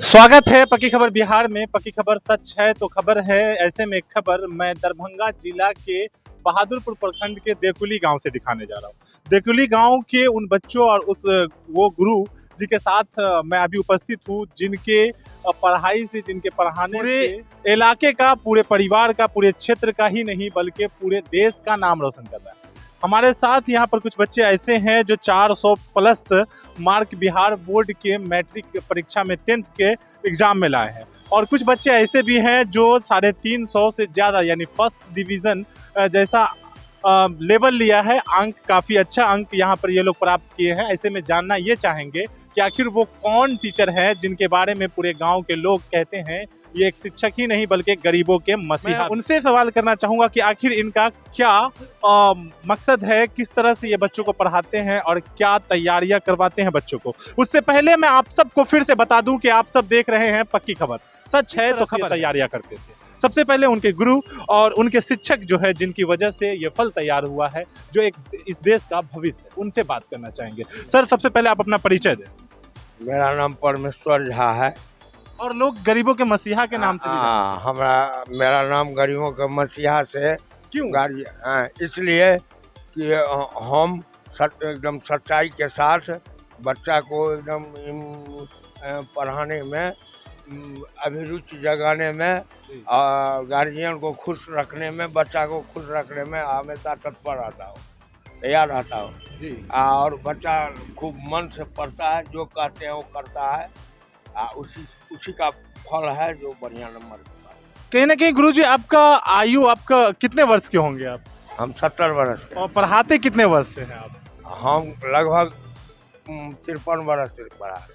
स्वागत है पक्की खबर बिहार में। पक्की खबर सच है तो खबर है। ऐसे में एक खबर मैं दरभंगा जिला के बहादुरपुर प्रखंड के देकुली गांव से दिखाने जा रहा हूं। देकुली गांव के उन बच्चों और वो गुरु जी के साथ मैं अभी उपस्थित हूं, जिनके पढ़ाई से, जिनके पढ़ाने से इलाके का, पूरे परिवार का, पूरे क्षेत्र का ही नहीं बल्कि पूरे देश का नाम रोशन कर रहा है। हमारे साथ यहाँ पर कुछ बच्चे ऐसे हैं जो 400 प्लस मार्क बिहार बोर्ड के मैट्रिक परीक्षा में 10th के एग्जाम में लाए हैं, और कुछ बच्चे ऐसे भी हैं जो 350 से ज़्यादा यानी फर्स्ट डिवीज़न जैसा लेवल लिया है। अंक, काफ़ी अच्छा अंक यहाँ पर ये लोग प्राप्त किए हैं। ऐसे में जानना ये चाहेंगे कि आखिर वो कौन टीचर है जिनके बारे में पूरे गाँव के लोग कहते हैं ये एक शिक्षक ही नहीं बल्कि गरीबों के मसीहा। उनसे सवाल करना चाहूंगा कि आखिर इनका क्या मकसद है, किस तरह से ये बच्चों को पढ़ाते हैं और क्या तैयारियां करवाते हैं बच्चों को। उससे पहले मैं आप सबको फिर से बता दूं कि आप सब देख रहे हैं पक्की खबर सच है तो खबर। तैयारियां करते थे सबसे पहले उनके गुरु और उनके शिक्षक जो है, जिनकी वजह से ये फल तैयार हुआ है, जो एक इस देश का भविष्य है, उनसे बात करना चाहेंगे। सर, सबसे पहले आप अपना परिचय दें। मेरा नाम परमेश्वर झा है और लोग गरीबों के मसीहा के नाम से भी जानते हैं। मेरा नाम गरीबों के मसीहा से क्यों? इसलिए कि हम एकदम सच्चाई के साथ बच्चा को एकदम पढ़ाने में, अभिरुचि जगाने में, गार्जियन को खुश रखने में, बच्चा को खुश रखने में हमेशा तत्पर रहता हूँ, तैयार रहता हूँ जी। और बच्चा खूब मन से पढ़ता है, जो कहते हैं वो करता है, उसी का फल है जो बढ़िया नंबर। कहीं ना कहीं गुरुजी, आपका आयु, आपका कितने वर्ष के होंगे आप? हम 70 वर्ष के। और पढ़ाते कितने वर्ष से हैं आप? हम लगभग 53 वर्ष से पढ़ा।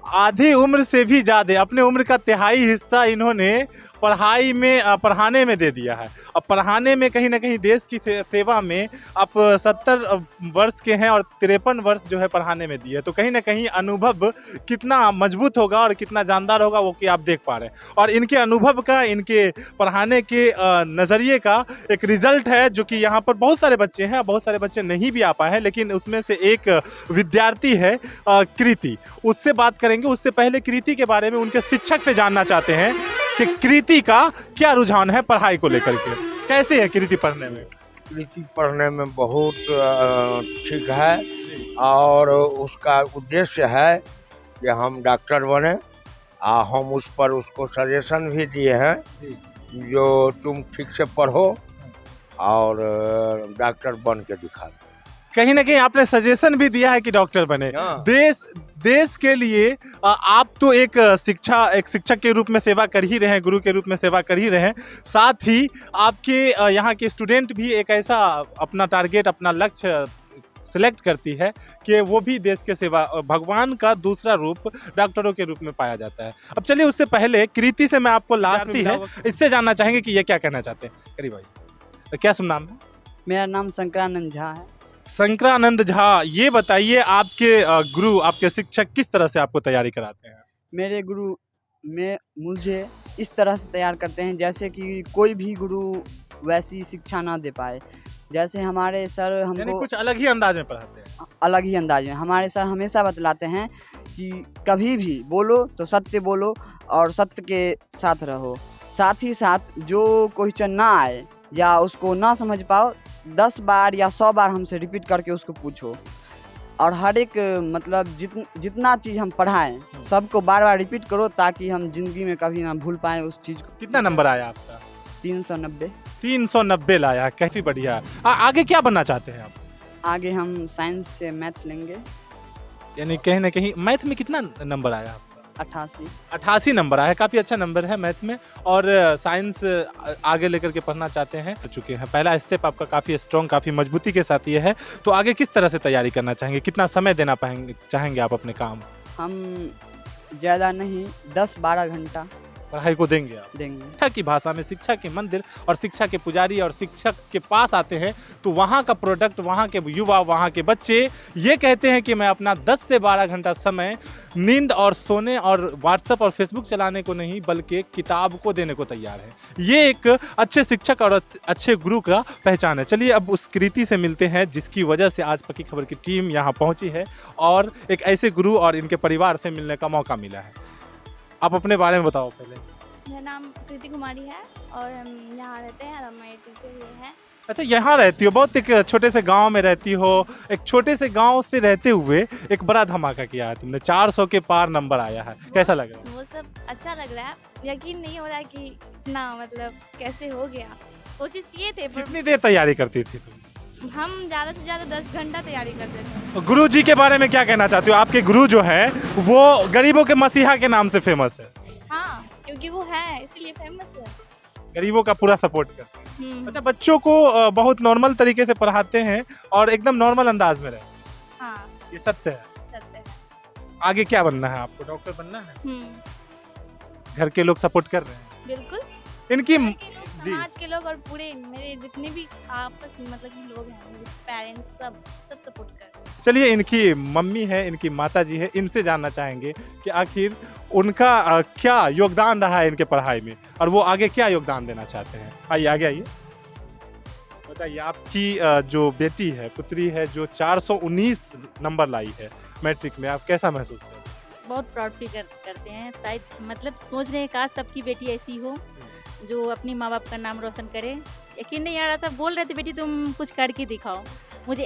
आधी उम्र से भी ज्यादा, अपने उम्र का तिहाई हिस्सा इन्होंने पढ़ाने में दे दिया है। अब पढ़ाने में कहीं ना कहीं देश की सेवा में आप 70 वर्ष के हैं और 53 वर्ष जो है पढ़ाने में दिए, तो कहीं ना कहीं अनुभव कितना मजबूत होगा और कितना जानदार होगा वो कि आप देख पा रहे हैं। और इनके अनुभव का, इनके पढ़ाने के नज़रिए का एक रिजल्ट है, जो कि यहाँ पर बहुत सारे बच्चे हैं, बहुत सारे बच्चे नहीं भी आ पाए हैं, लेकिन उसमें से एक विद्यार्थी है कृति। उससे बात करेंगे। उससे पहले कृति के बारे में उनके शिक्षक से जानना चाहते हैं कि कृति का क्या रुझान है पढ़ाई को लेकर के। कैसे है कृति पढ़ने में? कृति पढ़ने में बहुत ठीक है, और उसका उद्देश्य है कि हम डॉक्टर बने। हम उस पर उसको सजेशन भी दिए हैं, जो तुम ठीक से पढ़ो और डॉक्टर बन के दिखा दो। कहीं ना कहीं आपने सजेशन भी दिया है कि डॉक्टर बने। देश के लिए आप तो एक शिक्षक के रूप में सेवा कर ही रहे हैं, गुरु के रूप में सेवा कर ही रहे हैं। साथ ही आपके यहाँ के स्टूडेंट भी एक ऐसा अपना टारगेट, अपना लक्ष्य सिलेक्ट करती है कि वो भी देश के सेवा, भगवान का दूसरा रूप डॉक्टरों के रूप में पाया जाता है। अब चलिए, उससे पहले कृति से मैं आपको लास्ट है इससे जानना चाहेंगे कि ये क्या कहना चाहते हैं। करीब भाई, क्या सुन नाम है? मेरा नाम शंकरानंद झा है। शंकरानंद झा, ये बताइए आपके गुरु, आपके शिक्षक किस तरह से आपको तैयारी कराते हैं? मेरे गुरु मुझे इस तरह से तैयार करते हैं जैसे कि कोई भी गुरु वैसी शिक्षा ना दे पाए। जैसे हमारे सर हमको कुछ अलग ही अंदाज में पढ़ाते हैं। अलग ही अंदाज में हमारे सर हमेशा बतलाते हैं कि कभी भी बोलो तो सत्य बोलो और सत्य के साथ रहो। साथ ही साथ जो क्वेश्चन ना आए या उसको ना समझ पाओ, 10 बार या 100 बार हमसे रिपीट करके उसको पूछो। और हर एक मतलब जितना चीज़ हम पढ़ाएं सबको बार बार रिपीट करो, ताकि हम जिंदगी में कभी ना भूल पाएं उस चीज़ को। कितना नंबर आया आपका? 390। 390 लाया, काफ़ी बढ़िया। आगे क्या बनना चाहते हैं आप? आगे हम साइंस से मैथ लेंगे। यानी कहीं ना कहीं मैथ में कितना नंबर आया आपका? 88 नंबर आया, काफ़ी अच्छा नंबर है मैथ में। और साइंस आगे लेकर के पढ़ना चाहते हैं, चुके हैं। पहला स्टेप आपका काफ़ी स्ट्रॉन्ग, काफ़ी मजबूती के साथ ये है। तो आगे किस तरह से तैयारी करना चाहेंगे, कितना समय देना चाहेंगे आप अपने काम? हम ज़्यादा नहीं, 10-12 घंटा पढ़ाई को देंगे आप? देंगे। शिक्षा की भाषा में शिक्षा के मंदिर और शिक्षा के पुजारी और शिक्षक के पास आते हैं तो वहाँ का प्रोडक्ट, वहाँ के युवा, वहाँ के बच्चे ये कहते हैं कि मैं अपना 10 से 12 घंटा समय नींद और सोने और व्हाट्सएप और फेसबुक चलाने को नहीं बल्कि किताब को देने को तैयार है। ये एक अच्छे शिक्षक और अच्छे गुरु का पहचान है। चलिए अब उस कृति से मिलते हैं जिसकी वजह से आज पक्की खबर की टीम यहाँ पहुँची है और एक ऐसे गुरु और इनके परिवार से मिलने का मौका मिला है। आप अपने बारे में बताओ पहले। मेरा नाम कृति कुमारी है और हम यहाँ रहते हैं और हमारे टीचर ये हैं। अच्छा, यहाँ रहती हो, बहुत एक छोटे से गांव में रहती हो। एक छोटे से गांव से रहते हुए एक बड़ा धमाका किया है तुमने, 400 के पार नंबर आया है, कैसा लग रहा है? वो सब अच्छा लग रहा है, यकीन नहीं हो रहा है कि इतना मतलब कैसे हो गया। कोशिश किए थे पर कितनी देर तैयारी करती थी तुम? हम ज़्यादा से ज़्यादा 10 घंटा तैयारी करते थे। तो गुरु जी के बारे में क्या कहना चाहते हो? आपके गुरु जो है वो गरीबों के मसीहा के नाम से फेमस है, हाँ, क्योंकि वो है इसीलिए फेमस है। गरीबों का पूरा सपोर्ट करते हैं। हम्म, अच्छा, बच्चों को बहुत नॉर्मल तरीके से पढ़ाते हैं और एकदम नॉर्मल अंदाज में रहते हैं, हाँ, ये सत्य है। सत्य है। आगे क्या बनना है आपको? डॉक्टर बनना है? हम्म, घर के लोग सपोर्ट कर रहे हैं बिल्कुल। इनकी? घर के लोग, जी। समाज के लोग और पूरे मेरे जितने भी आपस में मतलब कि लोग हैं, मेरे पेरेंट्स सब सपोर्ट कर रहे हैं। चलिए, इनकी मम्मी है, इनकी माता जी है, इनसे जानना चाहेंगे कि आखिर उनका क्या योगदान रहा है इनके पढ़ाई में और वो आगे क्या योगदान देना चाहते हैं। आइए आगे आइए, बताइए। आपकी जो बेटी है, पुत्री है, जो 419 नंबर लाई है मैट्रिक में, आप कैसा महसूस कर रहे हैं? बहुत प्राउड फील करते हैं। शायद मतलब सोच रहे हैं काश सबकी बेटी ऐसी हो जो अपनी माँ बाप का नाम रोशन करे। यकीन नहीं आ रहा था, बोल रहे थे बेटी तुम कुछ करके दिखाओ। मुझे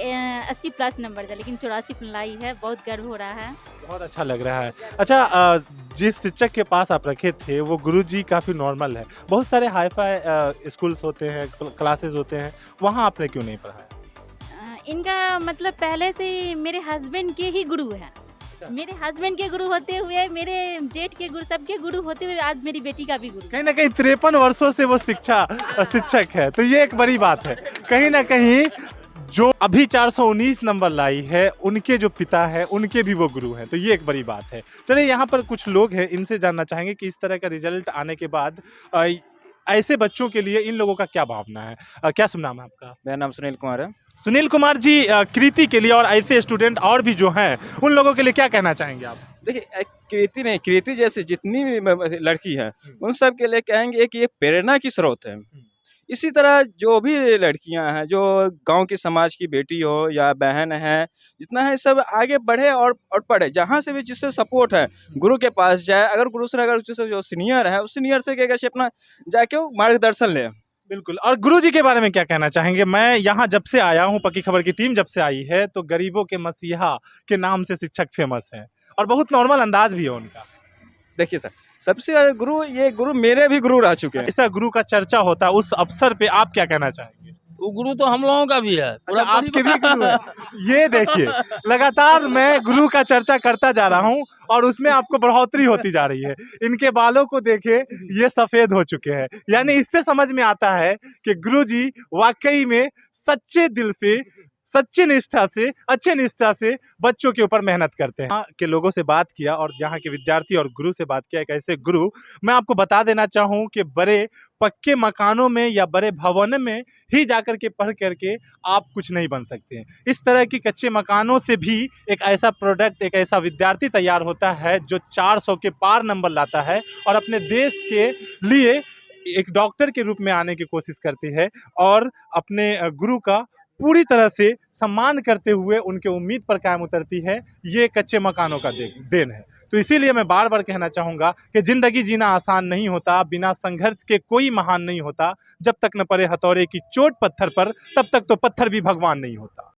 80 प्लस नंबर था लेकिन 84 लाई है, बहुत गर्व हो रहा है। बहुत अच्छा लग रहा है। अच्छा, जिस शिक्षक के पास आप रखे थे वो गुरुजी काफ़ी नॉर्मल है, बहुत सारे हाई-फाई स्कूल्स होते हैं, क्लासेस होते हैं, वहाँ आपने क्यों नहीं पढ़ाया? इनका मतलब पहले से ही मेरे हस्बैंड के ही गुरु हैं। मेरे हस्बैंड के गुरु होते हुए, मेरे जेठ के गुरु, सबके गुरु होते हुए आज मेरी बेटी का भी गुरु। कहीं ना कहीं 53 वर्षों से वो शिक्षक है, तो ये एक बड़ी बात है। कहीं ना कहीं जो अभी 419 नंबर लाई है, उनके जो पिता है उनके भी वो गुरु हैं, तो ये एक बड़ी बात है। चलिए, यहाँ पर कुछ लोग हैं, इनसे जानना चाहेंगे कि इस तरह का रिजल्ट आने के बाद ऐसे बच्चों के लिए इन लोगों का क्या भावना है। क्या शुभ नाम है आपका? मेरा नाम सुनील कुमार है। सुनील कुमार जी, कृति के लिए और ऐसे स्टूडेंट और भी जो हैं उन लोगों के लिए क्या कहना चाहेंगे आप? देखिए, कृति नहीं, कृति जैसे जितनी भी लड़की है उन सब के लिए कहेंगे कि ये प्रेरणा की स्रोत है। इसी तरह जो भी लड़कियां हैं, जो गांव की समाज की बेटी हो या बहन है, जितना है सब आगे बढ़े और पढ़े। जहां से भी जिससे सपोर्ट है गुरु के पास जाए। अगर गुरु से अगर जिससे जो सीनियर है उस सीनियर से क्या अपना जाके वो मार्गदर्शन ले। बिल्कुल। और गुरुजी के बारे में क्या कहना चाहेंगे? मैं यहाँ जब से आया हूँ, पक्की खबर की टीम जब से आई है, तो गरीबों के मसीहा के नाम से शिक्षक फेमस हैं और बहुत नॉर्मल अंदाज भी है उनका। देखिए सर, सबसे ज़्यादा गुरु, ये गुरु मेरे भी गुरु रह चुके हैं। ऐसा गुरु का चर्चा होता है, उस अवसर पे आप क्या कहना चाहेंगे? वो गुरु तो हम लोगों का भी है। अच्छा, आपके भी गुरु है? ये देखिए, लगातार मैं गुरु का चर्चा करता जा रहा हूँ और उसमें आपको बढ़ोतरी होती जा रही है। इनके बालों को देखे, ये सफेद हो चुके हैं, यानी इससे समझ में आता है कि गुरुजी वाकई में सच्चे दिल से, सच्ची निष्ठा से, अच्छे निष्ठा से बच्चों के ऊपर मेहनत करते हैं। यहाँ के लोगों से बात किया और यहाँ के विद्यार्थी और गुरु से बात किया। एक ऐसे गुरु, मैं आपको बता देना चाहूँ कि बड़े पक्के मकानों में या बड़े भवन में ही जाकर के पढ़ करके आप कुछ नहीं बन सकते हैं। इस तरह की कच्चे मकानों से भी एक ऐसा प्रोडक्ट, एक ऐसा विद्यार्थी तैयार होता है जो 400 के पार नंबर लाता है और अपने देश के लिए एक डॉक्टर के रूप में आने की कोशिश करती है और अपने गुरु का पूरी तरह से सम्मान करते हुए उनके उम्मीद पर कायम उतरती है। ये कच्चे मकानों का देन है। तो इसीलिए मैं बार बार कहना चाहूँगा कि ज़िंदगी जीना आसान नहीं होता, बिना संघर्ष के कोई महान नहीं होता। जब तक न पड़े हथौड़े की चोट पत्थर पर, तब तक तो पत्थर भी भगवान नहीं होता।